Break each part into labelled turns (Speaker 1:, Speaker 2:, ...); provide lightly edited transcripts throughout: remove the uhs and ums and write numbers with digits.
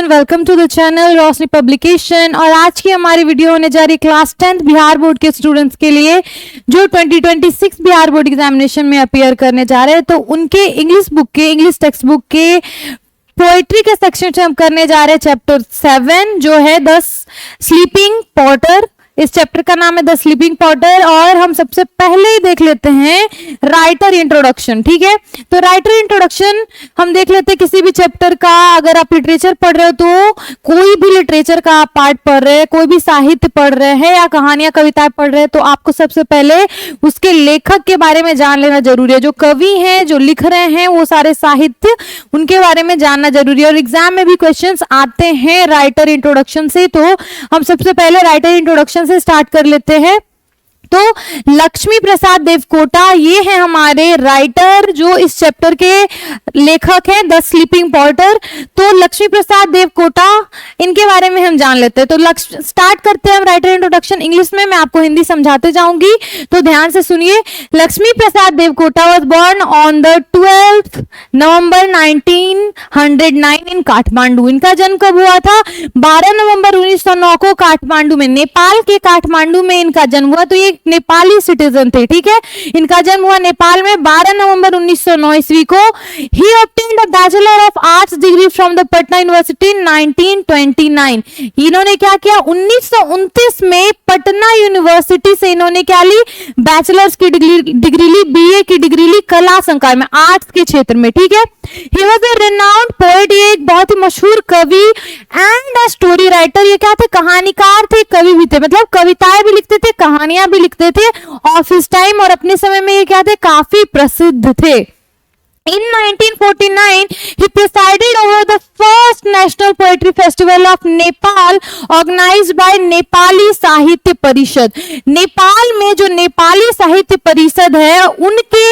Speaker 1: Everyone, welcome to the channel Roshni publication. और आज की हमारी वीडियो होने जा रही है क्लास 10th बिहार बोर्ड के स्टूडेंट्स के लिए जो 2026 बिहार बोर्ड एग्जामिनेशन में अपीयर करने जा रहे हैं। तो उनके इंग्लिश बुक के इंग्लिश टेक्स्ट बुक के पोएट्री के सेक्शन से हम करने जा रहे हैं चैप्टर 7 जो है द स्लीपिंग पॉटर। इस चैप्टर का नाम है द स्लीपिंग पॉटर। और हम सबसे पहले ही देख लेते हैं राइटर इंट्रोडक्शन। ठीक है, तो राइटर इंट्रोडक्शन हम देख लेते हैं किसी भी चैप्टर का। अगर आप लिटरेचर पढ़ रहे हो तो कोई भी लिटरेचर का आप पार्ट पढ़ रहे हैं, कोई भी साहित्य पढ़ रहे हैं या कहानियां कविताएं पढ़ रहे हैं, तो आपको सबसे पहले उसके लेखक के बारे में जान लेना जरूरी है। जो कवि हैं, जो लिख रहे हैं, वो सारे साहित्य उनके बारे में जानना जरूरी है। और एग्जाम में भी क्वेश्चंस आते हैं राइटर इंट्रोडक्शन से, तो हम सबसे पहले राइटर इंट्रोडक्शन से स्टार्ट कर लेते हैं। तो लक्ष्मी प्रसाद देवकोटा ये है हमारे राइटर जो इस चैप्टर के लेखक हैं द स्लीपिंग पॉटर। तो लक्ष्मी प्रसाद देवकोटा इनके बारे में हम जान लेते हैं। तो स्टार्ट करते हैं हम राइटर इंट्रोडक्शन इंग्लिश में, मैं आपको हिंदी समझाते जाऊंगी तो ध्यान से सुनिए। Lakshmi Prasad Devkota was born on the 12th November 1909 in Kathmandu. इनका जन्म कब हुआ था? 12 नवंबर 1909 को काठमांडू में, नेपाल के काठमांडू में इनका जन्म हुआ। तो ये नेपाली सिटीजन थे। ठीक है, इनका जन्म हुआ नेपाल में 12 नवंबर 1909 ईस्वी को। He obtained a bachelor of arts degree from the Patna university in 1929। इन्होंने क्या किया? 1929 में पटना यूनिवर्सिटी से इन्होंने क्या ली? बैचलर्स की डिग्री ली, बीए की डिग्री ली कला संकाय में, आर्ट्स के क्षेत्र में। ठीक है, he was a renowned poet, ये एक बहुत ही मशहूर कवि एंड अ स्टोरी राइटर। ये क्या थे? कहानीकार थे, कवि भी थे, मतलब कविताएं भी लिखते थे, कहानियां भी लिखते थे ऑफ हिज टाइम। और अपने समय में ये क्या थे? काफी प्रसिद्ध थे। In 1949, he presided over the first National Poetry Festival of Nepal, organized by Nepali साहित्य परिषद। नेपाल में जो नेपाली साहित्य परिषद है उनके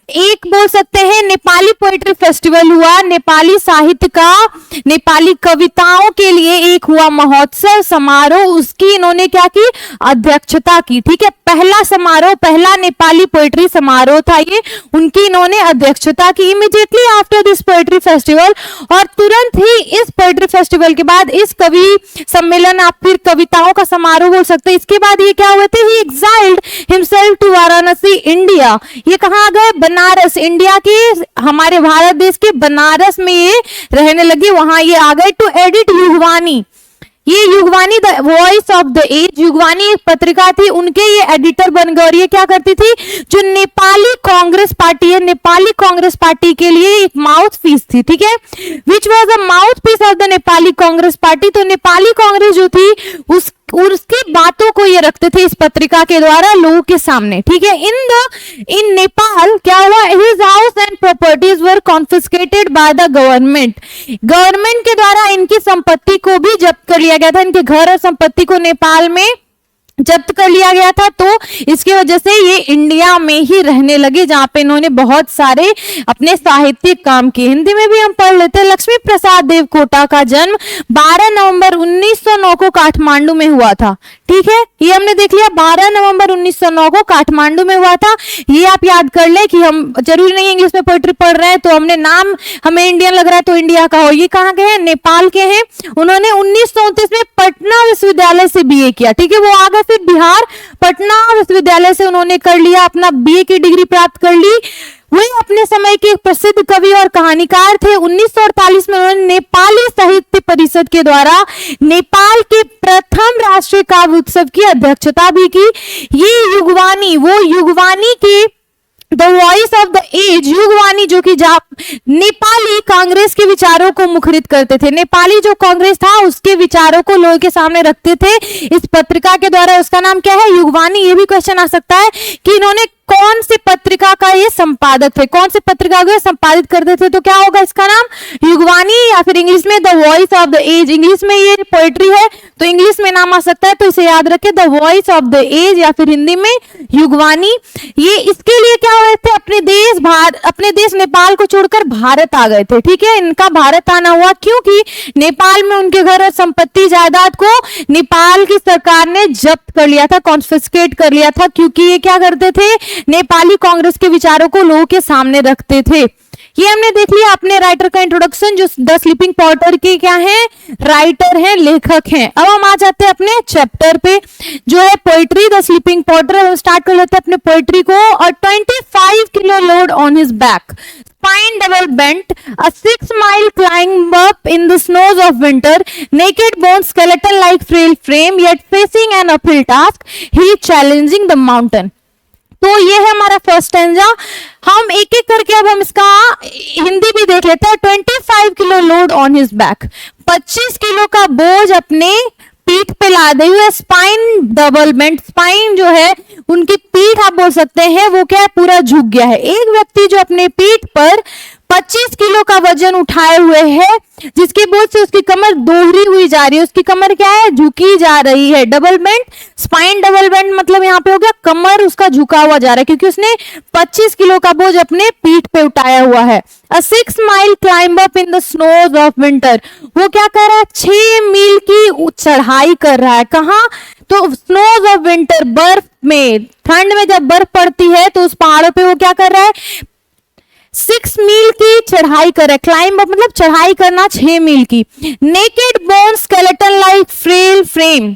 Speaker 1: एक बोल सकते हैं नेपाली पोएट्री फेस्टिवल हुआ। नेपाली साहित्य का, नेपाली कविताओं के लिए एक हुआ महोत्सव समारोह, उसकी इन्होंने क्या की? अध्यक्षता की। ठीक है, पहला समारोह, पहला नेपाली पोएट्री समारोह था ये, उनकी इन्होंने अध्यक्षता की। Immediately after this poetry festival, और तुरंत ही इस पोएट्री फेस्टिवल के बाद, इस कवि सम्मेलन आप फिर कविताओं का समारोह बोल सकते हैं, इसके बाद ये क्या हुए थे? He exiled himself to Varanasi India. ये कहाँ गए? बनारस, इंडिया के, हमारे भारत देश के बनारस में ये रहने लगे, वहां ये आ गए टू एडिट युगवानी। ये Yugvani the voice of the age, Yugvani एक पत्रिका थी, उनके ये एडिटर बन गए। और ये क्या करती थी? जो नेपाली कांग्रेस पार्टी है, नेपाली कांग्रेस पार्टी के लिए एक माउथ पीस थी। ठीक है, which was a mouthpiece of the Nepali Congress party. तो नेपाली कांग्रेस जो थी उसकी बातों को ये रखते थे इस पत्रिका के द्वारा लोगों के सामने। ठीक है, इन नेपाल क्या हुआ? His house and properties were confiscated by the government. Government के द्वारा इनकी संपत्ति को भी जब्त कर लिया गया था, इनके घर और संपत्ति को नेपाल में जब्त कर लिया गया था। तो इसकी वजह से ये इंडिया में ही रहने लगे, जहां पे इन्होंने बहुत सारे अपने साहित्यिक काम किए। हिंदी में भी हम पढ़ लेते हैं। लक्ष्मी प्रसाद देवकोटा का जन्म 12 नवंबर 1909 को काठमांडू में हुआ था। ठीक है, ये हमने देख लिया, 12 नवंबर 1909 को काठमांडू में हुआ था। ये आप याद कर ले कि हम जरूरी नहीं इंग्लिश में पोएट्री पढ़ रहे हैं तो हमने नाम हमें इंडियन लग रहा है तो इंडिया का हो। ये कहाँ के हैं? नेपाल के हैं। उन्होंने 1929 में पटना विश्वविद्यालय से बीए किया। ठीक है, वो आगे फिर बिहार पटना विश्वविद्यालय से उन्होंने कर लिया, अपना बीए की डिग्री प्राप्त कर ली। वे अपने समय के एक प्रसिद्ध कवि और कहानीकार थे। 1948 में उन्होंने नेपाली साहित्य परिषद के द्वारा नेपाल के प्रथम राष्ट्रीय काव्य उत्सव की अध्यक्षता भी की। ये युगवानी, वो युगवानी की the voice of the age, Yugvani जो कि नेपाली कांग्रेस के विचारों को मुखरित करते थे। नेपाली जो कांग्रेस था उसके विचारों को लोगों के सामने रखते थे इस पत्रिका के द्वारा। उसका नाम क्या है? युगवानी। ये भी क्वेश्चन आ सकता है कि इन्होंने कौन सी पत्रिका का ये संपादक थे, कौन सी पत्रिका को संपादित करते थे, तो क्या होगा इसका नाम? युगवानी, या फिर इंग्लिश में the voice of the age. English में ये पोएट्री है तो इंग्लिश में नाम आ सकता है, तो इसे याद रखें, the voice of the age, या फिर हिंदी में युगवानी। ये इसके लिए क्या हुए थे? अपने देश नेपाल को छोड़कर भारत आ गए थे। ठीक है, इनका भारत आना हुआ क्योंकि नेपाल में उनके घर और संपत्ति जायदाद को नेपाल की सरकार ने जब्त कर लिया था, कॉन्फिस्केट कर लिया था, क्योंकि ये क्या करते थे? नेपाली कांग्रेस के विचारों को लोगों के सामने रखते थे। ये हमने देख लिया अपने राइटर का इंट्रोडक्शन, जो द स्लीपिंग पॉटर के क्या है, राइटर हैं, लेखक हैं। अब हम आ जाते हैं अपने चैप्टर पे, जो है पोइट्री, द स्लीपिंग पॉटर। हम स्टार्ट कर लेते हैं अपने पोइट्री को। और 25 kilo load on his back, spine double bent, a 6-mile climb up in the snows of winter, naked bones, skeleton like frail frame, yet facing an uphill task, he challenging the mountain। तो ये है हमारा first stanza. हम एक एक करके अब हम इसका हिंदी भी देख लेते हैं। 25 kilo load on his back, 25 kilo का बोझ अपने पीठ पे लादे हुए, स्पाइन डबल बेंट, स्पाइन जो है उनकी पीठ आप बोल सकते हैं वो क्या है, पूरा झुक गया है। एक व्यक्ति जो अपने पीठ पर 25 किलो का वजन उठाए हुए है, जिसके बोझ से उसकी कमर दोहरी हुई जा रही है, उसकी कमर क्या है, झुकी जा रही है। Double bent, spine double bent मतलब यहाँ पे हो गया कमर उसका झुका हुआ जा रहा है, क्योंकि उसने 25 किलो का बोझ अपने पीठ पे उठाया हुआ है। A 6-mile climb up in the snows of winter, वो क्या कर रहा है, 6 मील की चढ़ाई कर रहा है। कहाँ, तो स्नोज ऑफ विंटर, बर्फ में, ठंड में जब बर्फ पड़ती है तो उस पहाड़ों पे वो क्या कर रहा है, 6 मील की चढ़ाई कर रहा है। क्लाइंब अप मतलब चढ़ाई करना 6 मील की। Naked bone skeleton like frail frame,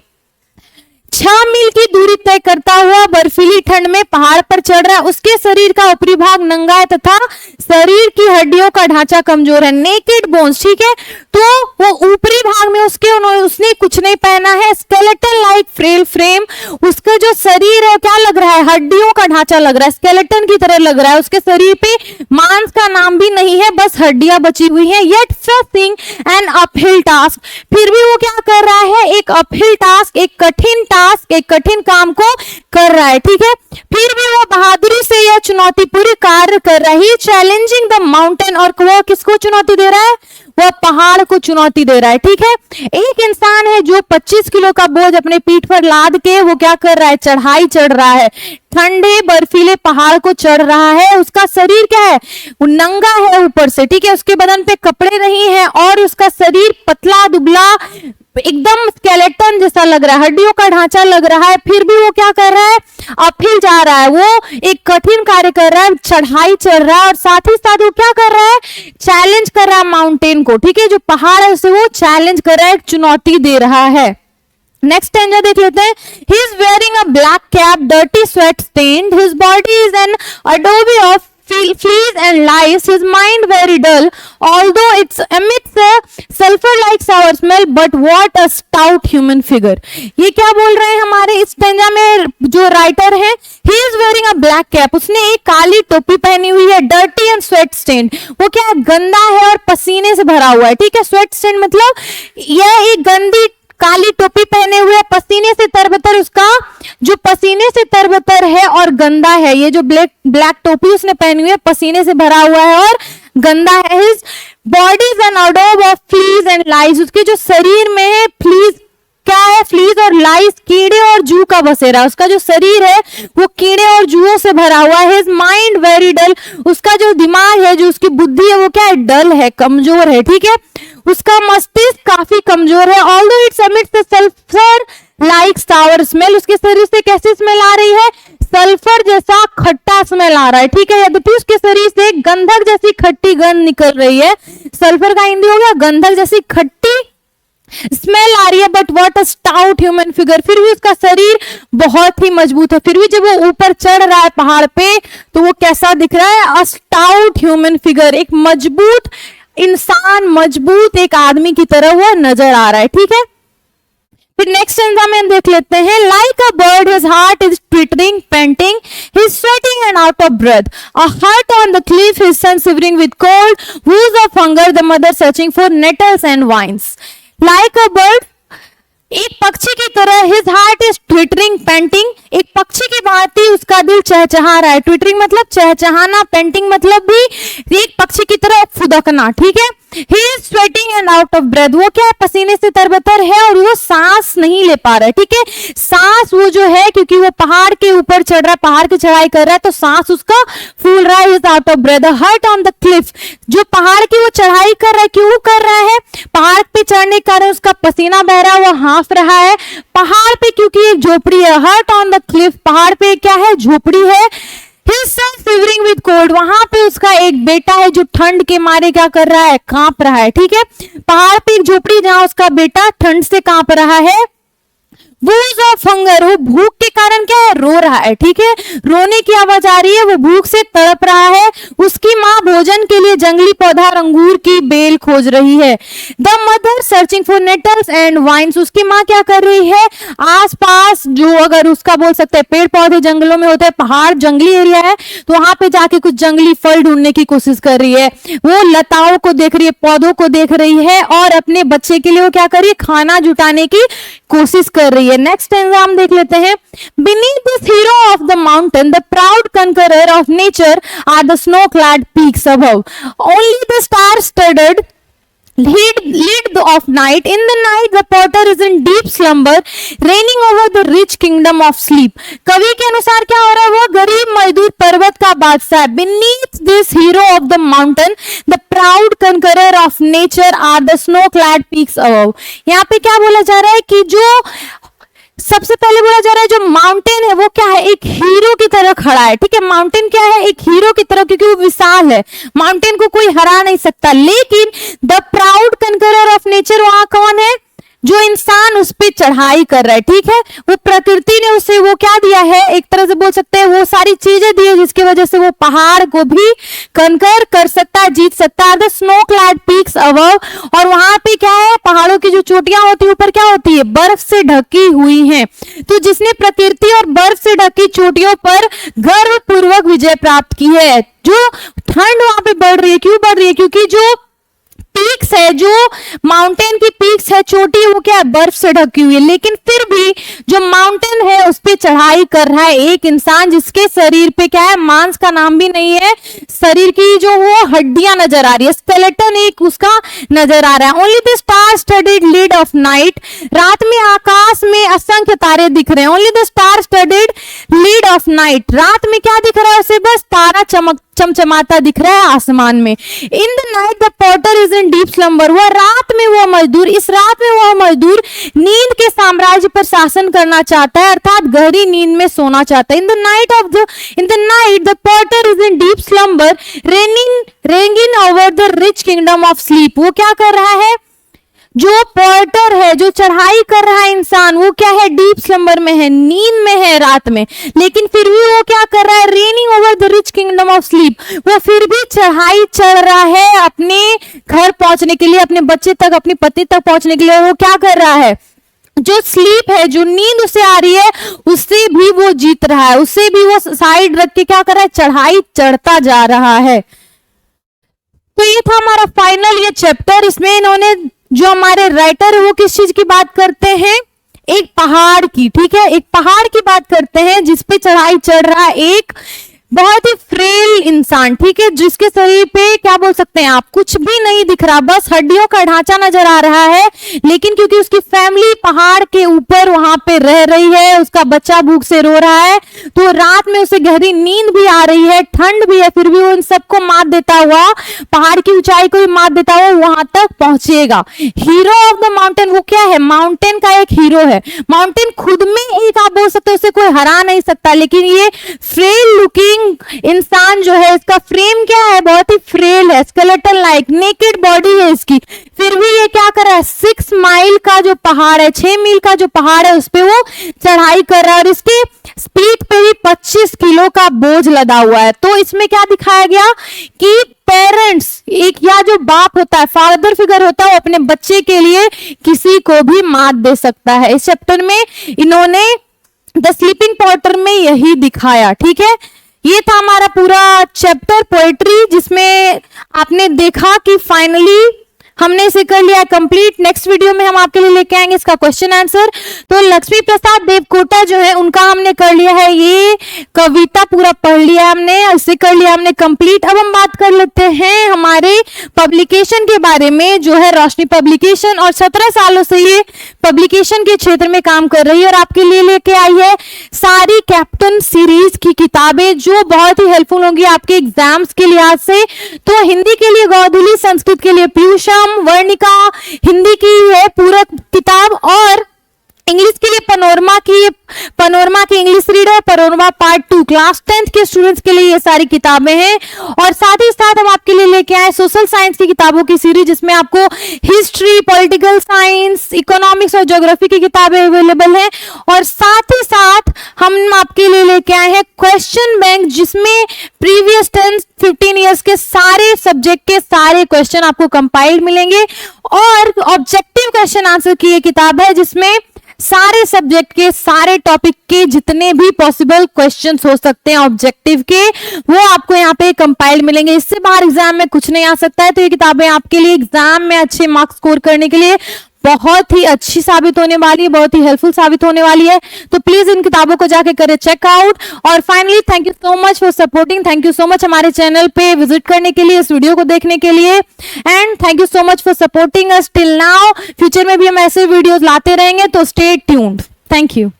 Speaker 1: 6 मील की दूरी तय करता हुआ बर्फीली ठंड में पहाड़ पर चढ़ रहा है। उसके शरीर का ऊपरी भाग नंगा है तथा शरीर की हड्डियों का ढांचा कमजोर है। नेकेड बोन्स, ठीक है, तो वो ऊपरी भाग में उसने कुछ नहीं पहना है। स्केलेटन लाइक फ्रेल फ्रेम, उसका जो शरीर है क्या लग रहा है, हड्डियों का ढांचा लग रहा है, स्केलेटन की तरह लग रहा है। उसके शरीर पे मांस का नाम भी नहीं है, बस हड्डियां बची हुई हैं। Yet facing an uphill task, फिर भी वो क्या कर रहा है, एक अपहिल टास्क, एक कठिन टास्क, एक कठिन काम को कर रहा है, ठीक है। फिर भी वो बहादुरी से यह चुनौतीपूर्ण कार्य कर रहा है। चैलेंजिंग द माउंटेन, और वो किसको चुनौती दे रहा है, वो पहाड़ को चुनौती दे रहा है, ठीक है। एक इंसान है जो 25 किलो का बोझ अपने पीठ पर लाद के वो क्या कर रहा है, चढ़ाई चढ़ रहा है, ठंडे बर्फीले पहाड़ को चढ़ रहा है। उसका शरीर क्या है, वो नंगा है ऊपर से, ठीक है, उसके बदन पे कपड़े नहीं है और उसका शरीर पतला दुबला एकदम स्केलेटन जैसा लग रहा है, हड्डियों का ढांचा लग रहा है। फिर भी वो क्या कर रहा है, अपहिल जा रहा है, वो एक कठिन कार्य कर रहा है, चढ़ाई चढ़ रहा है और साथ ही साथ वो क्या कर रहा है, चैलेंज कर रहा है माउंटेन को, ठीक है, जो पहाड़ है उसे वो चैलेंज कर रहा है, चुनौती दे रहा है। नेक्स्ट स्टैंजा देख लेते हैं। He is wearing a black cap, dirty sweat stained. His body is an adobe of fleas and lice. His mind very dull, although it emits a sulfur-like sour smell. But what a stout human figure. ये क्या बोल रहे हैं हमारे इस stanza में जो writer है, He is wearing a black cap. उसने एक काली टोपी पहनी हुई है। Dirty and sweat stained, वो क्या गंदा है और पसीने से भरा हुआ है, ठीक है। Sweat stained मतलब यह एक गंदी काली टोपी पहने हुए, पसीने से तरबतर, उसका जो पसीने से तरबतर है और गंदा है। ये जो ब्लैक टोपी उसने पहनी हुई है पसीने से भरा हुआ है और गंदा है। हिज बॉडी इज एन अडोब ऑफ फ्लीज एंड लाइस, उसके जो शरीर में है फ्लीज, क्या है, फ्लीज और लाइस, कीड़े और जू का बसेरा। उसका जो शरीर है वो कीड़े और जूओं से भरा हुआ है। हिज माइंड वेरी डल, उसका जो दिमाग है, जो उसकी बुद्धि है वो क्या है, डल है, कमजोर है, ठीक है। उसका मस्तिष्क काफी कमजोर है। Although it's emits sulphur like sour smell, उसके शरीर से कैसी स्मेल आ रही है, सल्फर जैसा खट्टा स्मेल आ रहा है, ठीक है। यद्यपि उसके शरीर से गंधक जैसी खट्टी गंध निकल रही है। सल्फर का हिंदी हो गया गंधक जैसी खट्टी स्मेल आ रही है। But what a stout human figure, फिर भी उसका शरीर बहुत ही मजबूत है। फिर भी जब वो ऊपर चढ़ रहा है पहाड़ पे तो वो कैसा दिख रहा है, अ स्टाउट ह्यूमन फिगर, एक मजबूत इंसान, मजबूत एक आदमी की तरह वो नजर आ रहा है, ठीक है। फिर नेक्स्ट स्टैंजा में देख लेते हैं। Like a bird his heart is twittering panting, he is sweating and out of breath, a hut on the cliff, his son shivering with cold, woes of hunger, the mother searching for nettles and vines. Like a bird, एक पक्षी की तरह, his heart is twittering panting, एक पक्षी की भांति उसका दिल चहचहा रहा है। ट्विटरिंग मतलब चहचहाना, पेंटिंग मतलब भी एक पक्षी की तरह फुदकना, ठीक है। He is sweating and out of breath, वो क्या है, पसीने से तरबतर है और वो सांस नहीं ले पा रहा है, ठीक है। सांस वो जो है, क्योंकि वो पहाड़ के ऊपर चढ़ रहा है, पहाड़ की चढ़ाई कर रहा है, तो सांस उसका फूल रहा है। He is out of breath, hurt on the cliff, जो पहाड़ की वो चढ़ाई कर रहा है, क्यों कर रहा है, पहाड़ पे चढ़ने के कारण उसका पसीना बह रहा है, वो हाँफ रहा है पहाड़ पे, क्योंकि एक झोपड़ी है। हर्ट ऑन द क्लिफ, पहाड़ पे क्या है, झोपड़ी है। His son shivering with cold, वहां पे उसका एक बेटा है जो ठंड के मारे क्या कर रहा है, कांप रहा है। ठीक है, पहाड़ पे एक झोपड़ी जहां उसका बेटा ठंड से कांप रहा है। वूज ऑफ हंगर, वो भूख के कारण क्या है, रो रहा है। ठीक है, रोने की आवाज आ रही है, वो भूख से तड़प रहा है। उसकी माँ भोजन के लिए जंगली पौधा और अंगूर की बेल खोज रही है। The mother searching for nettles and vines, उसकी माँ क्या कर रही है, आसपास जो अगर उसका बोल सकते हैं पेड़ पौधे जंगलों में होते हैं, पहाड़ जंगली एरिया है, तो वहां पे जाके कुछ जंगली फल ढूंढने की कोशिश कर रही है। वो लताओं को देख रही है, पौधों को देख रही है, और अपने बच्चे के लिए वो क्या कर रही है, खाना जुटाने की कोशिश कर रही है। नेक्स्ट एग्जाम देख लेते हैं। Beneath this hero of the mountain, the proud conqueror of nature, are the snow-clad peaks above. Only the star-studded lid of night. In the night, the potter is in deep slumber, reigning over the rich kingdom of sleep. कवि के अनुसार क्या हो रहा है, वो गरीब मजदूर पर्वत का बादशाह है। Beneath this hero of the mountain, the proud conqueror of nature, are the snow-clad peaks above. यहाँ पे क्या बोला जा रहा है कि जो सबसे पहले बोला जा रहा है, जो माउंटेन है वो क्या है, एक हीरो की तरह खड़ा है। ठीक है, माउंटेन क्या है, एक हीरो की तरह, क्योंकि वो विशाल है, माउंटेन को कोई हरा नहीं सकता। लेकिन द प्राउड कनकरर ऑफ नेचर वहां कौन है, जो इंसान उस पे चढ़ाई कर रहा है। ठीक है, वो प्रकृति ने उसे वो क्या दिया है, एक तरह से बोल सकते हैं वो सारी चीजें दी है जिसकी वजह से वो पहाड़ को भी कनकर कर सकता है, जीत सकता है। The snow clad peaks above, और वहां पे क्या है, पहाड़ों की जो चोटियां होती है ऊपर क्या होती है, बर्फ से ढकी हुई हैं। तो जिसने प्रकृति और बर्फ से ढकी चोटियों पर गर्व पूर्वक विजय प्राप्त की है। जो ठंड वहां पे बढ़ रही है, क्यों बढ़ रही है, क्योंकि जो पीक्स है, जो माउंटेन की पीक्स है, चोटी, वो क्या है, बर्फ से ढकी हुई है। लेकिन फिर भी जो माउंटेन है उस पे चढ़ाई कर रहा है एक इंसान, जिसके शरीर पे क्या है, मांस का नाम भी नहीं है, शरीर की जो वो हड्डियां नजर आ रही है, स्केलेटन एक उसका नजर आ रहा है। Only the star studded lid of night, रात में आकाश में असंख्य तारे दिख रहे हैं। Only the star studded lid of night, रात में क्या दिख रहा है उसे, बस तारा चमचमाता दिख रहा है आसमान में। In the night the Potter is in deep slumber, वह रात में वो मजदूर, इस रात में वह मजदूर नींद के साम्राज्य पर शासन करना चाहता है, अर्थात गहरी नींद में सोना चाहता है। In the night the Potter is in deep slumber, raining over the rich kingdom of sleep, वो क्या कर रहा है, जो पोर्टर है, जो चढ़ाई कर रहा है इंसान, वो क्या है, डीप स्लम्बर में है, नींद में है रात में, लेकिन फिर भी वो क्या कर रहा है, raining over the rich kingdom of sleep, वो फिर भी चढ़ाई चढ़ रहा है अपने घर पहुंचने के लिए, अपने बच्चे तक, अपनी पत्नी तक पहुंचने के लिए। वो क्या कर रहा है, जो स्लीप है, जो नींद उसे आ रही है, उससे भी वो जीत रहा है, उससे भी वो साइड रख के क्या कर रहा है, चढ़ाई चढ़ता जा रहा है। तो ये था हमारा फाइनल ये चैप्टर। इसमें इन्होंने, जो हमारे राइटर है, वो किस चीज की बात करते हैं, एक पहाड़ की। ठीक है, एक पहाड़ की बात करते हैं जिसपे चढ़ाई चढ़ रहा है एक बहुत ही फ्रेल इंसान। ठीक है, जिसके शरीर पे क्या बोल सकते हैं आप, कुछ भी नहीं दिख रहा, बस हड्डियों का ढांचा नजर आ रहा है। लेकिन क्योंकि उसकी फैमिली पहाड़ के ऊपर वहां पे रह रही है, उसका बच्चा भूख से रो रहा है, तो रात में उसे गहरी नींद भी आ रही है, ठंड भी है, फिर भी वो इन सबको मात देता हुआ, पहाड़ की ऊंचाई को भी मात देता हुआ वहां तक पहुंचेगा। हीरो ऑफ द माउंटेन, वो क्या है, माउंटेन का एक हीरो है। माउंटेन खुद में एक आप बोल सकते हो उसे कोई हरा नहीं सकता, लेकिन ये फ्रेल लुकिंग इंसान जो है, इसका फ्रेम क्या है, बहुत ही फ्रेल है, स्केलेटन लाइक, नेकेड बॉडी है इसकी, फिर भी ये क्या कर रहा है, 6 मील का जो पहाड़ है, 6 मील का जो पहाड़ है उस पे वो चढ़ाई कर रहा है, और इसके स्पीड पे भी 25 किलो का बोझ लदा हुआ है। तो इसमें क्या दिखाया गया कि पेरेंट्स, एक या जो बाप होता है, फादर फिगर होता है, वो अपने बच्चे के लिए किसी को भी मात दे सकता है। इस चैप्टर में इन्होंने द स्लीपिंग पॉटर में यही दिखाया। ठीक है, ये था हमारा पूरा चैप्टर पोएट्री, जिसमें आपने देखा कि फाइनली हमने इसे कर लिया कंप्लीट। नेक्स्ट वीडियो में हम आपके लिए लेके आएंगे इसका क्वेश्चन आंसर। तो लक्ष्मी प्रसाद देवकोटा जो है उनका हमने कर लिया है, ये कविता पूरा पढ़ लिया हमने, इसे कर लिया हमने कंप्लीट। अब हम बात कर लेते हैं हमारे पब्लिकेशन के बारे में, जो है रोशनी पब्लिकेशन, और 17 सालों से ये पब्लिकेशन के क्षेत्र में काम कर रही है और आपके लिए लेके आई है सारी कैप्टन सीरीज की किताबें, जो बहुत ही हेल्पफुल होंगी आपके एग्जाम्स के लिहाज से। तो हिंदी के लिए गोधुली, संस्कृत के लिए पीयूषम, वर्णिका, हिंदी की है पूरक किताब, और इंग्लिश के लिए पनोरमा की English reader, panorama part 2 class 10th के स्टूडेंट्स के लिए ये सारी किताबें हैं। और साथ ही साथ हम आपके लिए लेके आए सोशल साइंस की किताबों की सीरीज, जिसमें आपको हिस्ट्री, पॉलिटिकल साइंस, इकोनॉमिक्स और ज्योग्राफी की किताबें अवेलेबल हैं। और साथ ही साथ हम आपके लिए लेके आए हैं क्वेश्चन बैंक, जिसमें प्रीवियस 10-15 ईयर्स के सारे सब्जेक्ट के सारे क्वेश्चन आपको कंपाइल्ड मिलेंगे। और ऑब्जेक्टिव क्वेश्चन आंसर की ये किताब है, जिसमें सारे सब्जेक्ट के सारे टॉपिक के जितने भी पॉसिबल क्वेश्चंस हो सकते हैं ऑब्जेक्टिव के, वो आपको यहाँ पे कंपाइल्ड मिलेंगे। इससे बाहर एग्जाम में कुछ नहीं आ सकता है। तो ये किताबें आपके लिए एग्जाम में अच्छे मार्क्स स्कोर करने के लिए बहुत ही अच्छी साबित होने वाली है, बहुत ही हेल्पफुल साबित होने वाली है। तो प्लीज इन किताबों को जाके करें चेकआउट। और finally thank you so much for supporting, thank you so much हमारे चैनल पे विजिट करने के लिए, इस वीडियो को देखने के लिए, and thank you so much for supporting us till now. Future में भी हम ऐसे वीडियोस लाते रहेंगे, तो स्टे ट्यून्ड। Thank you.